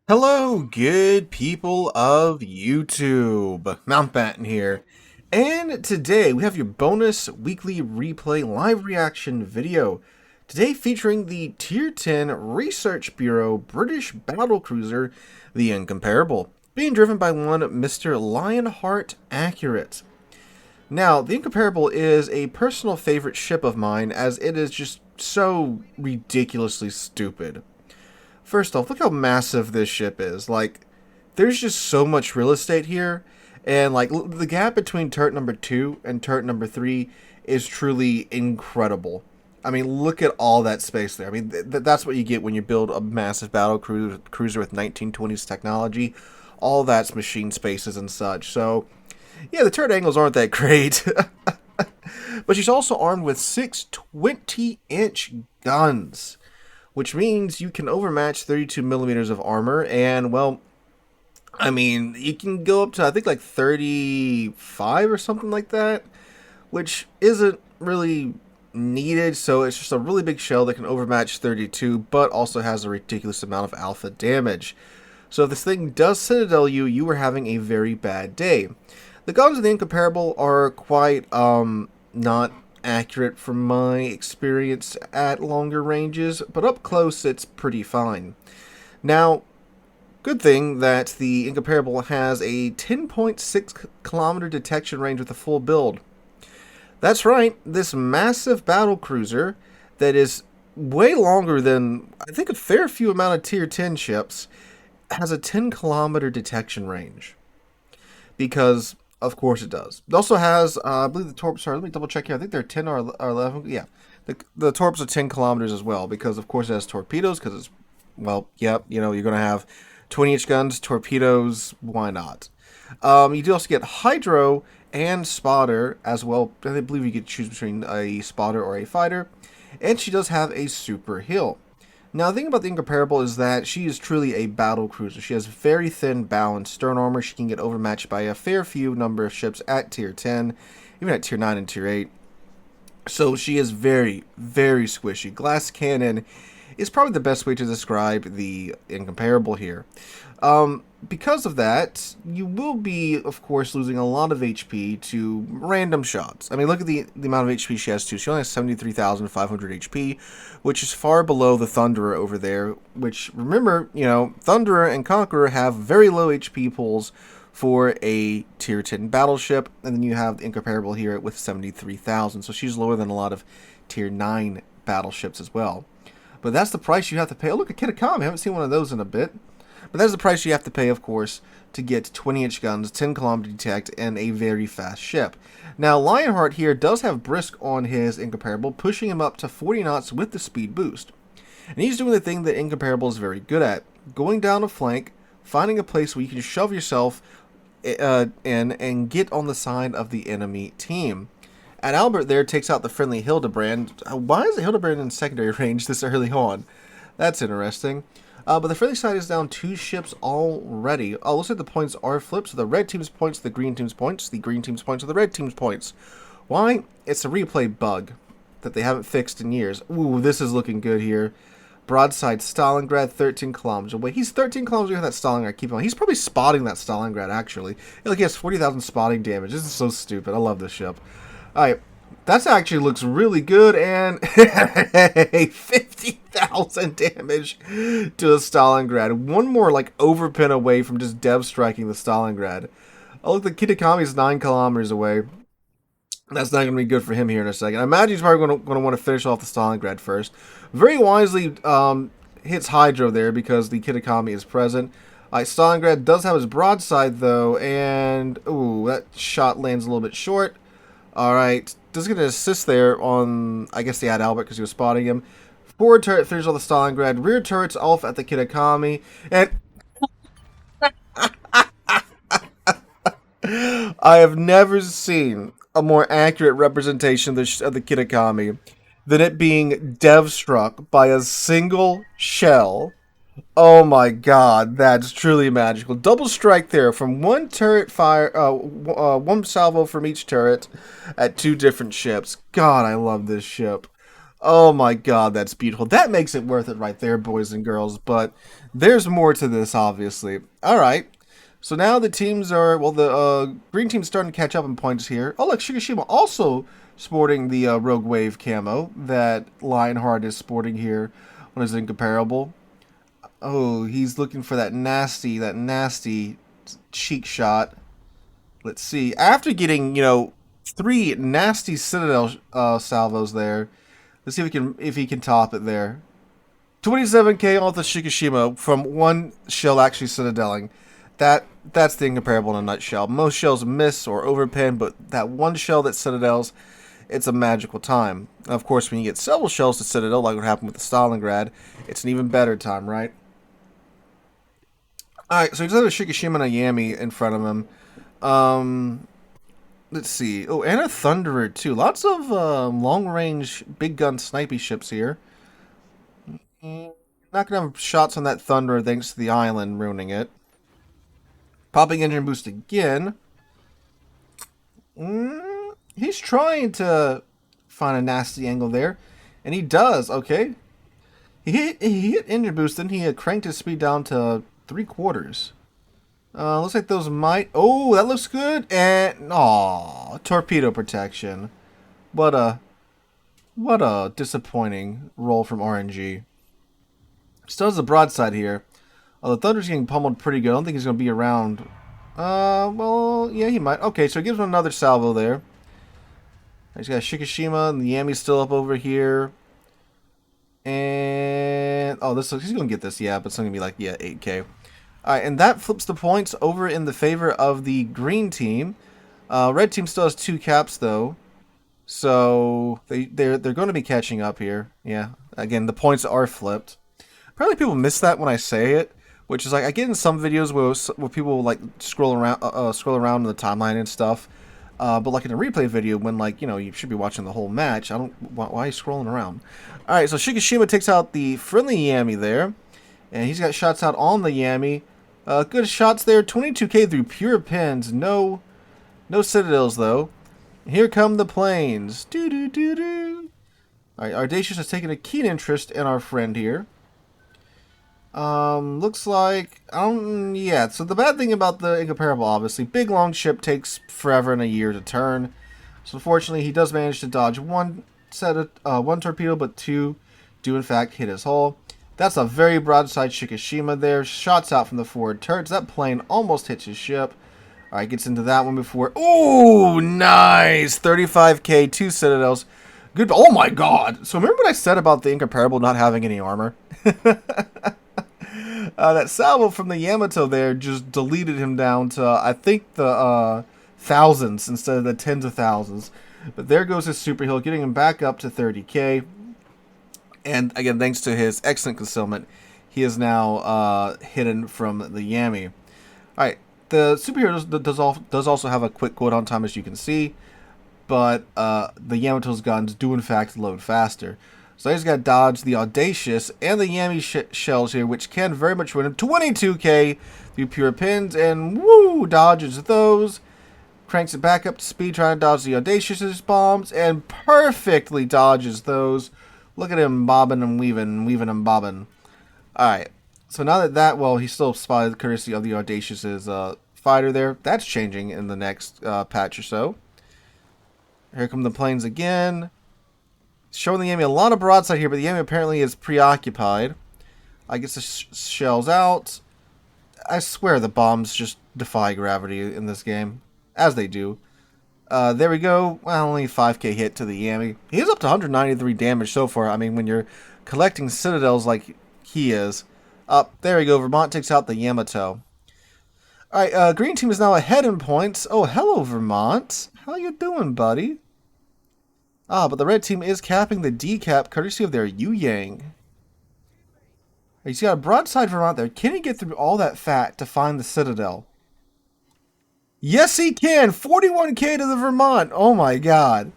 Hello, good people of YouTube. Mountbatten here. And today we have your bonus weekly replay live reaction video. Today featuring the Tier 10 Research Bureau British Battlecruiser, the Incomparable, being driven by one Mr. Lionheart Accurate. Now, the Incomparable is a personal favorite ship of mine as it is just so ridiculously stupid. First off, look how massive this ship is. Like, there's just so much real estate here. And, like, the gap between turret number 2 and turret number 3 is truly incredible. I mean, look at all that space there. I mean, that's what you get when you build a massive battle cruiser with 1920s technology. All that's machine spaces and such. So, yeah, the turret angles aren't that great. But she's also armed with 6 20-inch guns, which means you can overmatch 32 millimeters of armor. And, well, I mean, you can go up to, I think, like 35 or something like that, which isn't really needed. So it's just a really big shell that can overmatch 32, but also has a ridiculous amount of alpha damage. So if this thing does Citadel you, you are having a very bad day. The guns of the Incomparable are quite not accurate from my experience at longer ranges, but up close it's pretty fine. Now, good thing that the Incomparable has a 10.6 kilometer detection range with a full build. That's right, this massive battle cruiser that is way longer than I think a fair few amount of tier 10 ships has a 10-kilometer detection range. Because of course it does. It also has, I believe the torps are, let me double check here. I think they're 10 or 11. Yeah, the torps are 10 kilometers as well, because of course it has torpedoes, because it's, well, yep, you know, you're going to have 20-inch guns, torpedoes, why not? You do also get hydro and spotter as well. I believe you could choose between a spotter or a fighter. And she does have a super heal. Now, the thing about the Incomparable is that she is truly a battle cruiser. She has very thin bow and stern armor. She can get overmatched by a fair few number of ships at tier 10, even at tier 9 and tier 8. So she is very, very squishy. Glass cannon is probably the best way to describe the Incomparable here. Because of that, you will be, of course, losing a lot of HP to random shots. I mean, look at the amount of HP she has, too. She only has 73,500 HP, which is far below the Thunderer over there, which, remember, you know, Thunderer and Conqueror have very low HP pools for a tier 10 battleship, and then you have the Incomparable here with 73,000, so she's lower than a lot of tier 9 battleships as well. But that's the price you have to pay. Oh, look, a Kitakami. I haven't seen one of those in a bit. But that's the price you have to pay, of course, to get 20-inch guns, 10-kilometer detect, and a very fast ship. Now, Lionheart here does have Brisk on his Incomparable, pushing him up to 40 knots with the speed boost. And he's doing the thing that Incomparable is very good at, going down a flank, finding a place where you can shove yourself in and get on the side of the enemy team. And Albert there takes out the friendly Hildebrand. Why is the Hildebrand in secondary range this early on? That's interesting. But the friendly side is down 2 ships already. Oh, looks like the points are flipped. So the red team's points, the green team's points, the green team's points, or the red team's points. Why? It's a replay bug that they haven't fixed in years. Ooh, this is looking good here. Broadside Stalingrad, 13 kilometers away. He's 13 kilometers away from that Stalingrad. Keep on. He's probably spotting that Stalingrad, actually. Look, he has 40,000 spotting damage. This is so stupid. I love this ship. Alright. That actually looks really good, and 50,000 damage to a Stalingrad. One more, like, overpin away from just dev striking the Stalingrad. Oh, look, the Kitakami is 9 kilometers away. That's not going to be good for him here in a second. I imagine he's probably going to want to finish off the Stalingrad first. Very wisely hits Hydro there because the Kitakami is present. Stalingrad does have his broadside, though, and, ooh, that shot lands a little bit short. Alright, just going to assist there on, I guess, the Ad Albert because he was spotting him. Forward turret finishes on the Stalingrad. Rear turret's off at the Kitakami. And I have never seen a more accurate representation of the Kitakami than it being dev struck by a single shell. Oh my god, that's truly magical. Double strike there from one turret fire, one salvo from each turret at 2 different ships. God, I love this ship. Oh my god, that's beautiful. That makes it worth it right there, boys and girls. But there's more to this, obviously. All right. So now the teams are, well, the green team's starting to catch up in points here. Oh, look, Shikishima also sporting the Rogue Wave camo that Lionheart is sporting here on his Incomparable. Oh, he's looking for that nasty cheek shot. Let's see. After getting, three nasty Citadel salvos there, let's see if he can top it there. 27k off the Shikishima from one shell actually citadeling. That's the Incomparable in a nutshell. Most shells miss or overpin, but that one shell that citadels, it's a magical time. And of course, when you get several shells to citadel, like what happened with the Stalingrad, it's an even better time, right? Alright, so he does have a Shikishima and a Yami in front of him. Let's see. Oh, and a Thunderer, too. Lots of long-range, big-gun snipey ships here. Not going to have shots on that Thunderer thanks to the island ruining it. Popping engine boost again. He's trying to find a nasty angle there. And he does, okay. He hit engine boost, then he cranked his speed down to 3/4. Looks like those might... Oh, that looks good. And... Aw, torpedo protection. What a disappointing roll from RNG. Still has a broadside here. Oh, the Thunder's getting pummeled pretty good. I don't think he's going to be around. Well, yeah, he might. Okay, so it gives him another salvo there. He's got Shikishima, and the Yami's still up over here. And... Oh, he's going to get this, yeah, but it's going to be like, yeah, 8k. Alright, and that flips the points over in the favor of the green team. Red team still has 2 caps, though. So, they're going to be catching up here. Yeah, again, the points are flipped. Probably people miss that when I say it, which is like I get in some videos where people like scroll around in the timeline and stuff, but like in a replay video when you should be watching the whole match. Why are you scrolling around? All right, so Shikishima takes out the friendly Yami there, and he's got shots out on the Yami. Good shots there, 22k through pure pins. No citadels though. Here come the planes. Doo doo doo doo. All right, Audacious has taken a keen interest in our friend here. Looks like, yeah, so the bad thing about the Incomparable, obviously, big long ship takes forever and a year to turn. So unfortunately, he does manage to dodge one torpedo, but 2 do in fact hit his hull. That's a very broadside Shikishima there. Shots out from the forward turrets. That plane almost hits his ship. Alright, gets into that one before. Ooh, nice! 35k, 2 citadels. Good. Oh my god! So remember what I said about the Incomparable not having any armor? That salvo from the Yamato there just deleted him down to, I think, the thousands instead of the tens of thousands. But there goes his super heal, getting him back up to 30k. And again, thanks to his excellent concealment, he is now hidden from the Yami. Alright, the superhero does also have a quick cooldown time, as you can see. But the Yamato's guns do in fact load faster. So he's got to dodge the Audacious and the Yami shells here, which can very much win him 22k through pure pins, and woo, dodges those. Cranks it back up to speed, trying to dodge the Audacious's bombs, and perfectly dodges those. Look at him bobbing and weaving and bobbing. Alright, so now well, he's still spotted courtesy of the Audacious's fighter there. That's changing in the next patch or so. Here come the planes again. Showing the Yami a lot of broadside here, but the Yami apparently is preoccupied. I guess the shell's out. I swear the bombs just defy gravity in this game. As they do. There we go. Well, only 5k hit to the Yami. He is up to 193 damage so far. I mean, when you're collecting citadels like he is. There we go. Vermont takes out the Yamato. Alright, green team is now ahead in points. Oh, hello, Vermont. How you doing, buddy? But the red team is capping the decap courtesy of their Yu Yang. He's got a broadside Vermont there. Can he get through all that fat to find the Citadel? Yes, he can! 41k to the Vermont! Oh my god.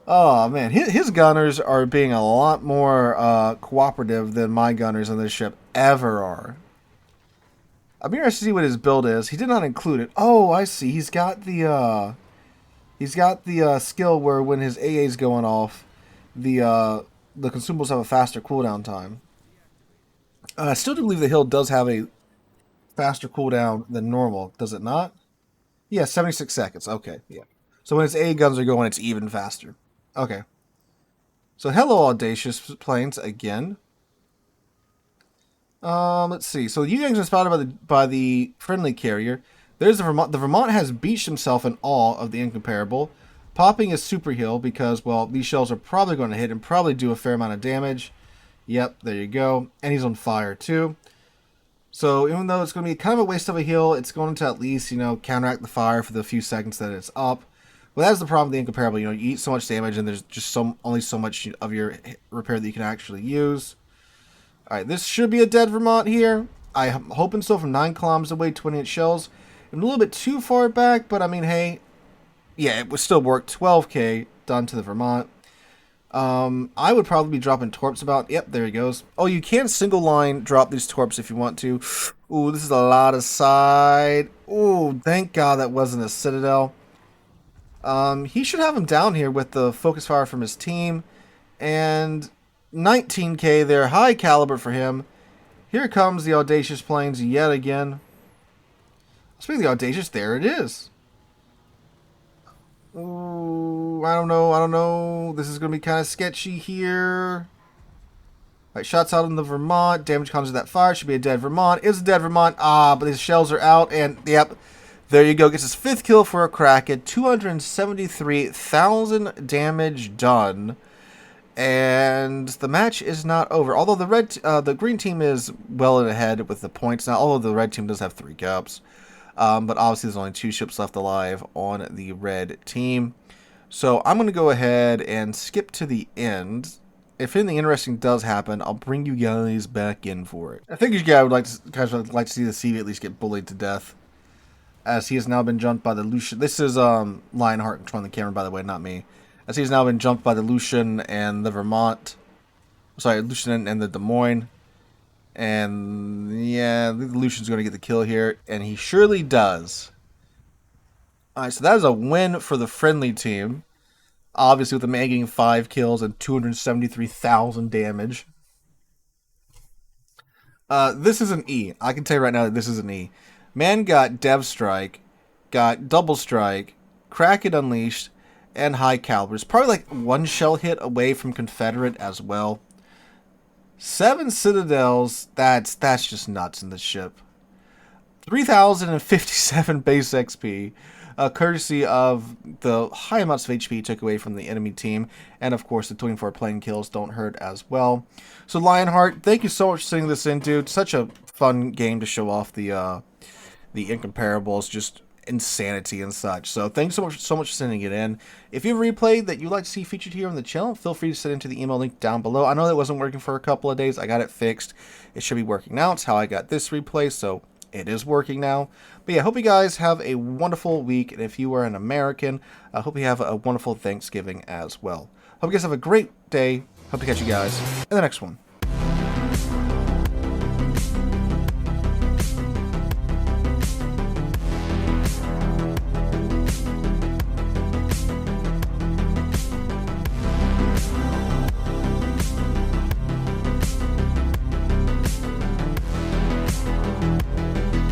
Oh man, his gunners are being a lot more cooperative than my gunners on this ship ever are. I'm interested to see what his build is. He did not include it. Oh, I see. He's got the skill where when his AA is going off, the the consumables have a faster cooldown time. I still do believe the hill does have a faster cooldown than normal, does it not? Yeah, 76 seconds. Okay, yeah. So when its A guns are going, it's even faster. Okay. So hello, Audacious Planes again. Let's see. So you guys are spotted by the friendly carrier. There's the Vermont. The Vermont has beached himself in awe of the Incomparable, popping his super heal because, well, these shells are probably going to hit and probably do a fair amount of damage. Yep, there you go. And he's on fire too. So even though it's going to be kind of a waste of a heal, it's going to at least, counteract the fire for the few seconds that it's up. Well, that's the problem with the Incomparable. You eat so much damage and there's just only so much of your repair that you can actually use. Alright, this should be a dead Vermont here. I'm hoping so, from 9 kilometers away, 28 shells. I'm a little bit too far back, but I mean, hey. Yeah, it would still work. 12k done to the Vermont. I would probably be dropping torps about... Yep, there he goes. Oh, you can single line drop these torps if you want to. Ooh, this is a lot of side. Ooh, thank God that wasn't a Citadel. He should have him down here with the focus fire from his team. And 19k there. High caliber for him. Here comes the Audacious Planes yet again. Speaking of the Audacious, there it is. Ooh, I don't know. This is going to be kind of sketchy here. Alright, shots out on the Vermont. Damage comes to that fire. Should be a dead Vermont. It's a dead Vermont. Ah, but his shells are out. And, yep, there you go. Gets his 5th kill for a Kraken. 273,000 damage done. And the match is not over. Although the green team is well ahead with the points now. Although the red team does have 3 cups. But obviously there's only 2 ships left alive on the red team. So I'm going to go ahead and skip to the end. If anything interesting does happen, I'll bring you guys back in for it. I think you guys would like to see the CV at least get bullied to death, as he has now been jumped by the Lucian. This is Lionheart controlling the camera, by the way, not me. As he has now been jumped by the Lucian and the Vermont. Sorry, Lucian and the Des Moines. And yeah, the Lucian's going to get the kill here, and he surely does. Alright, so that is a win for the friendly team. Obviously, with the man getting 5 kills and 273,000 damage. This is an E. I can tell you right now that this is an E. Man got Dev Strike, got Double Strike, Kraken Unleashed, and High Calibers. Probably like 1 shell hit away from Confederate as well. 7 Citadels, that's just nuts in this ship. 3,057 base XP, courtesy of the high amounts of HP he took away from the enemy team, and of course the 24 plane kills don't hurt as well. So Lionheart, thank you so much for sending this in, dude. Such a fun game to show off the Incomparables, just insanity and such. So thanks so much for sending it in. If you have a replay that you'd like to see featured here on the channel, feel free to send it to the email link down below. I know that wasn't working for a couple of days. I got it fixed. It should be working now. It's how I got this replay, so it is working now. But yeah, hope you guys have a wonderful week, and if you are an American, I hope you have a wonderful Thanksgiving as well. Hope you guys have a great day. Hope to catch you guys in the next one.